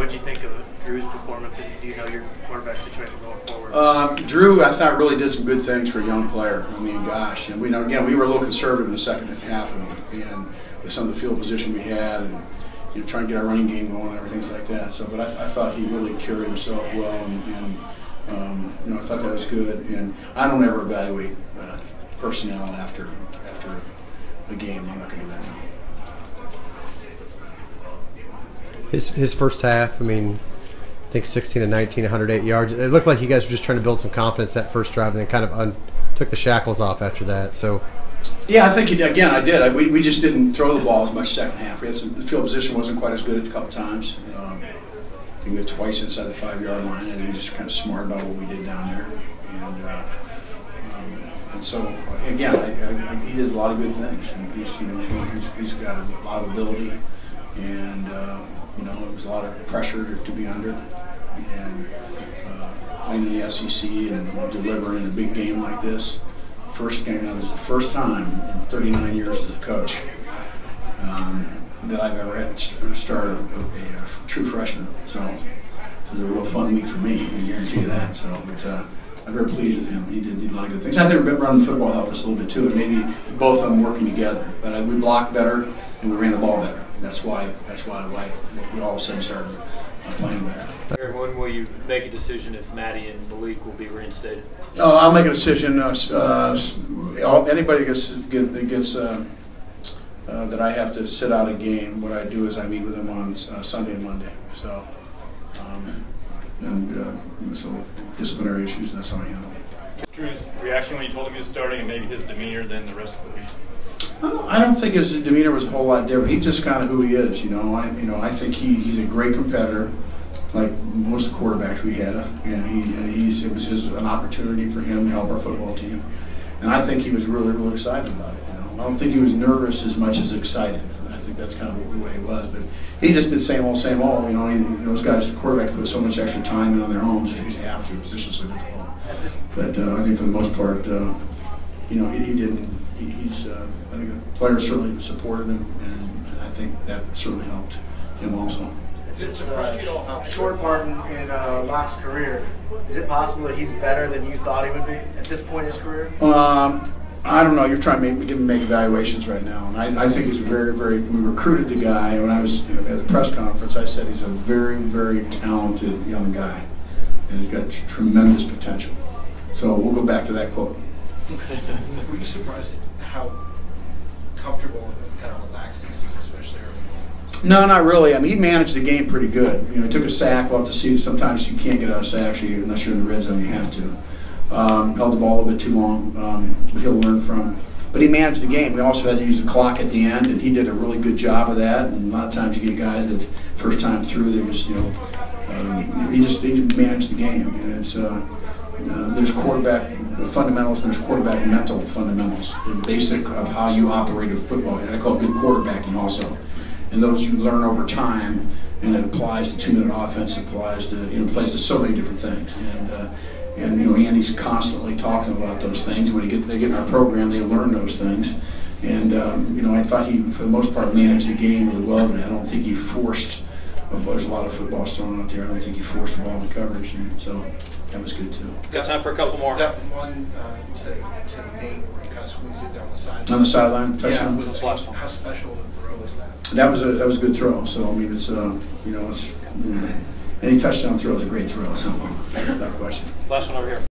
what did you think of Drew's performance, and do you know your quarterback situation going forward? Drew, I thought, really did some good things for a young player. I mean, gosh, and we were a little conservative in the second half, and with some of the field position we had, and trying to get our running game going and everything like that. So, but I thought he really carried himself well, and I thought that was good. And I don't ever evaluate personnel after a game. I'm not going to do that now. His first half, I mean, I think 16 and 19, 108 yards. It looked like you guys were just trying to build some confidence that first drive, and then kind of took the shackles off after that. So, yeah, I think again I did. We just didn't throw the ball as much second half. We had the field position wasn't quite as good a couple times. We went twice inside the 5-yard line, and we just kind of smart about what we did down there. And so again, he did a lot of good things. And he's got a lot of ability, and it was a lot of pressure to be under, and playing in the SEC and delivering in a big game like this. First game, that was the first time in 39 years as a coach that I've ever had to start a true freshman. So this is a real fun week for me, I can guarantee you that. So, but I'm very pleased with him. He did a lot of good things. I think running the football helped us a little bit too, and maybe both of them working together. But we blocked better and we ran the ball better. That's why we all of a sudden started playing better. When will you make a decision if Maddie and Malik will be reinstated? Oh, I'll make a decision. Anybody that I have to sit out a game, what I do is I meet with them on Sunday and Monday. So, so disciplinary issues, that's how I handle it. Drew's reaction when you told him he was starting, and maybe his demeanor then the rest of the week? I don't think his demeanor was a whole lot different. He's just kind of who he is, I think he's a great competitor, like most of the quarterbacks we have, and it was an opportunity for him to help our football team, and I think he was really, really excited about it. I don't think he was nervous as much as excited. I think that's kind of the way he was, but he just did same old, same old. Those guys, the quarterbacks, put so much extra time in on their own just because you have to. Positions so difficult. But I think for the most part, he didn't. I think the players certainly supported him, and I think that certainly helped him also. It's a short part in Locke's career. Is it possible that he's better than you thought he would be at this point in his career? I don't know. You're trying to make evaluations right now, and I think he's very, very. We recruited the guy when I was at the press conference. I said he's a very, very talented young guy, and he's got tremendous potential. So we'll go back to that quote. Were you surprised at how comfortable and kind of relaxed he seemed, especially early on? No, not really. I mean, he managed the game pretty good. He took a sack. We'll have to see. Sometimes you can't get out of sacks unless you're in the red zone. You have to. Held the ball a little bit too long, but he'll learn from. But he managed the game. We also had to use the clock at the end, and he did a really good job of that. And a lot of times you get guys that first time through, they just he managed the game. And it's there's quarterback fundamentals, and there's quarterback mental fundamentals, the basic of how you operate a football. And I call it good quarterbacking also. And those you learn over time, and it applies to 2-minute offense. It applies to so many different things. And Andy's constantly talking about those things. When they get in our program, they learn those things. And I thought he, for the most part, managed the game really well. But I don't think he forced. There's a lot of footballs thrown out there. I don't think he forced the ball into coverage, and so that was good too. Got time for a couple more. That one to Nate where he kind of squeezed it down the sideline. On the sideline, touchdown. Yeah, was the last one. How special of a throw was that? That was a good throw. So I mean, it's any touchdown throw is a great throw. So, no question. Last one over here.